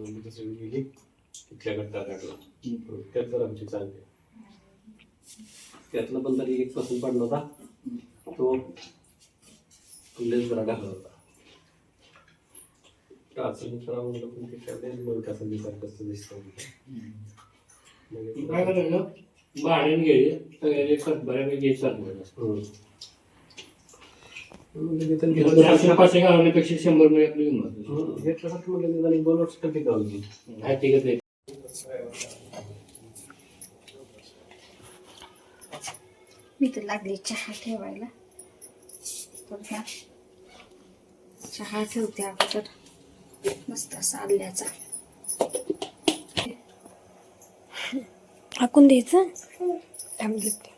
गेली तिथल्या गट्टा काढला त्यात तर आमची चालते त्यातला पण तरी एक पसंत पडला होता तो लेस जरा घाला होता टाचणी करा म्हणलं पण ते मग कसं दिसत कसं दिसतं काय करायचं भाड्याने घ्यायचे सगळ्याचे बऱ्यापैकी एक साथ पाचशे घालवण्यापेक्षा 100 मध्ये आपली किंमत घेतल्यासाठी म्हणलं निदान 2 वर्ष टक्के गावली हा ठीक आहे. मी तर लागली चहा ठेवायला चहा ठेवते अगोदर मस्त असा आल्याचा टाकून द्यायचं थांब देते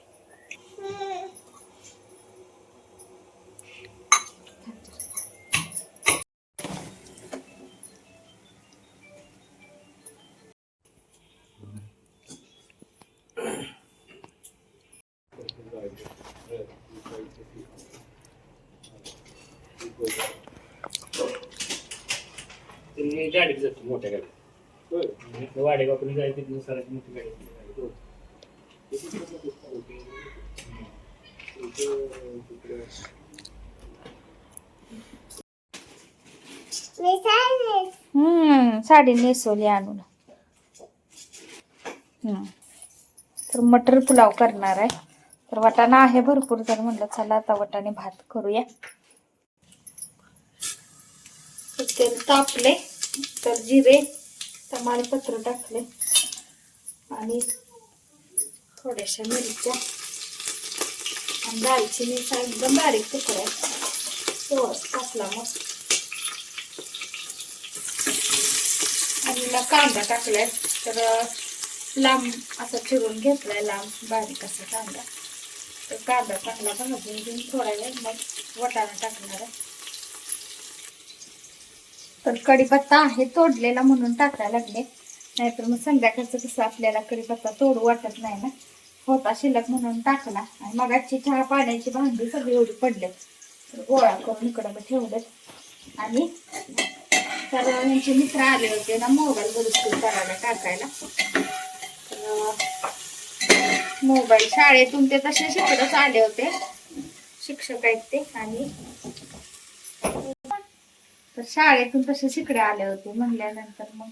मी गाडीत जातो मोठ्या गाडीत वाडेगाव पण जायचं तिथून सराची मोठी गाडी साडी नेसवली आणून तर मटर पुलाव करणार आहे तर वाटाणा आहे भरपूर तर म्हटलं चला आता वाटाणे भात करूया तेल तापले तर जिरे तमालपत्र टाकले आणि थोड्याशा मिरच्या आणि दालचिनीचा एकदम बारीक तुकडा थोडस टाकला मग आणि मग कांदा टाकलाय तर लांब असा चिरून घेतलाय लांब बारीक असा कांदा तर कांदा चांगला भाजून घेऊन थोडा वेळ मग वाटाणा टाकणार आहे तर कढीपत्ता आहे तोडलेला म्हणून टाकायला लागले नाहीतर मग संध्याकाळचं कसं आपल्याला कढीपत्ता तोडू वाटत नाही ना होता शिल्लक म्हणून टाकला आणि मगाची चहा पाण्याची भांडी सगळी एवढी पडलेत तर गोळा करून इकडं ठेवलेत आणि तर यांचे मित्र आले होते ना मोबाईल दुरुस्ती करायला टाकायला मोबाईल शाळेतून ते तसे शिकतच आले होते शिक्षक आहेत ते आणि तर शाळेतून तसे शिकडे आले होते म्हणल्यानंतर मग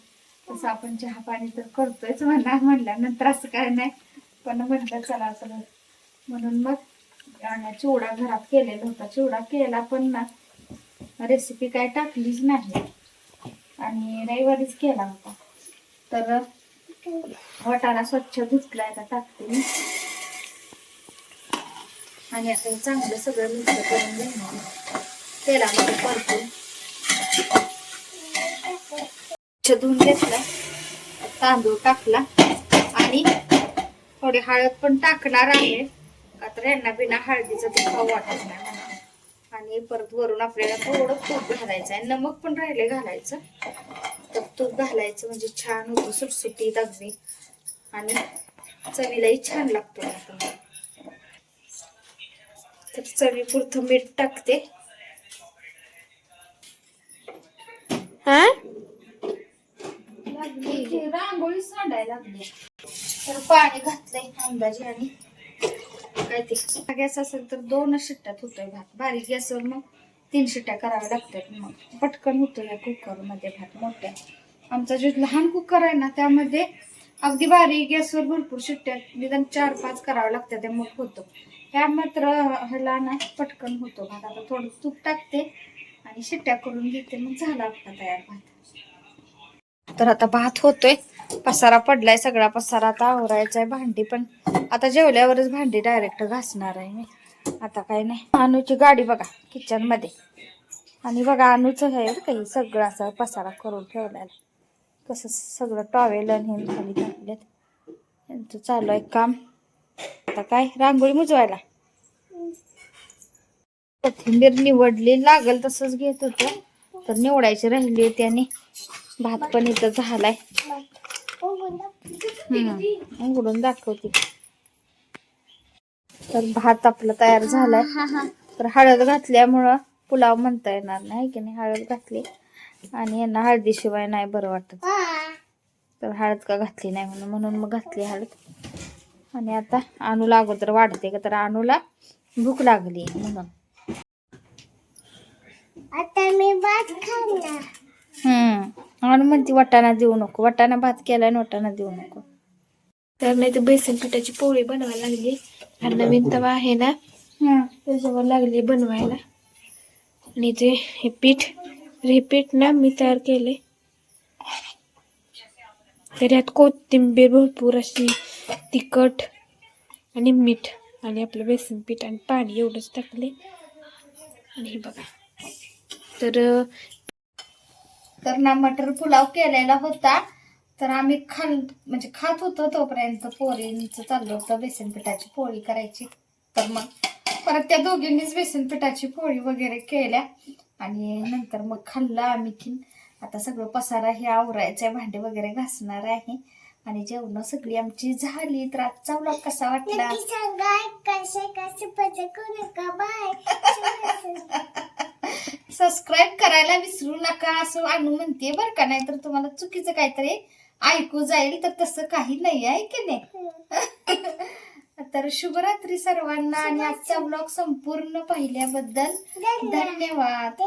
तसं आपण चहा पाणी तर करतोयच म्हणल्यानंतर असं काय नाही पण म्हटलं चला तर म्हणून मग चिवडा घरात केलेला होता चिवडा केला पण ना रेसिपी काय टाकलीच नाही आणि रविवारीच केला होता तर वाटाणा स्वच्छ धुतला आता टाकते मी आणि आता चांगलं सगळं मिक्स करून घेणार तेलामध्ये परतून धुवून घेतला तांदूळ टाकला आणि थोडी हळद पण टाकणार आहे का तर यांना बिना हळदीचं ते खाऊ वाटत नाही आणि परत वरून आपल्याला थोडं तूप घालायचं आहे नमक पण राहिले घालायचं तर तूप घालायचं म्हणजे छान होतं सुटसुटीत अगदी आणि चवीलाही छान लागतो तर चवीपुरतं मीठ टाकते रांगोळी सांडायला लागली तर पाणी घातलंय अंदाजे आणि काय ते गॅस असेल तर 2 शिट्ट्यात होतोय भात बारीक गॅसवर मग 3 शिट्ट्या कराव्या लागतात मग पटकन होतो या कुकर मध्ये भात मोठ्या आमचा जो लहान कुकर आहे ना त्यामध्ये अगदी बारीक गॅसवर भरपूर शिट्ट्या निदान 4-5 कराव्या लागतात मग होतो ह्या मात्र ह्याला ना पटकन होतो भात आता थोडं तूप टाकते आणि शिट्ट्या करून घेते मग झाला आपला तयार भात तर आता भात होतोय पसारा पडलाय सगळा पसारा आता आवरायचा आहे भांडी पण आता जेवल्यावरच भांडी डायरेक्ट घासणार आहे मी आता काय नाही अनुची गाडी बघा किचन मध्ये आणि बघा अनुच आहे काही सगळं असं पसारा करून ठेवलाय कसं सगळं टॉवेल आणि खाली टाकलेत यांचं चालू आहे काम आता काय रांगोळी मुजवायला कोथिंबीर निवडली लागल तसंच घेत होतं तर निवडायची राहिली होती आणि भात पण इथं झालाय उघडून दाखवते तर भात आपला तयार झालाय तर हळद घातल्यामुळं पुलाव म्हणता येणार नाही की नाही हळद घातली आणि यांना हळदीशिवाय नाही बरं वाटत, तर हळद का घातली नाही म्हणून मग घातली हळद. आणि आता अनूला अगोदर वाढते का, तर अनूला भूक लागली म्हणून. आता मी भात खाणार. अनु म्हणते वाटाणा देऊ नको, वाटाणा भात केलाय आणि वाटाणा देऊ नको. तर नाही तर बेसन पिठाची पोळी बनवायला लागली. आणि नवीन तवा आहे ना, त्याच्यावर लागली बनवायला. आणि ते हे पीठ ना मी तयार केले. तर यात कोथिंबीर भरपूर अशी, तिखट आणि मीठ आणि आपलं बेसन पीठ आणि पाणी एवढंच टाकले. आणि हे बघा, तर ना मटर पुलाव केलेला होता, तर आम्ही खात होतो. तोपर्यंत पोरींचं चाललं होतं बेसन पिठाची पोळी करायची. तर मग परत त्या दोघींनीच बेसन पिठाची पोळी वगैरे केल्या आणि नंतर मग खाल्लं आम्ही. आता सगळं पसारा हे आवरायचं आहे, भांडे वगैरे घासणार आहे आणि जेवण सगळी आमची झाली. तर आजचा व्लॉग कसा वाटला सबस्क्राईब करायला विसरू नका असं अनु म्हणते बरं का, नाही तर तुम्हाला चुकीचं काहीतरी ऐकू जाईल, तर तसं काही नाही आहे की नाही. तर शुभरात्री सर्वांना आणि आजचा व्लॉग संपूर्ण पाहिल्याबद्दल धन्यवाद.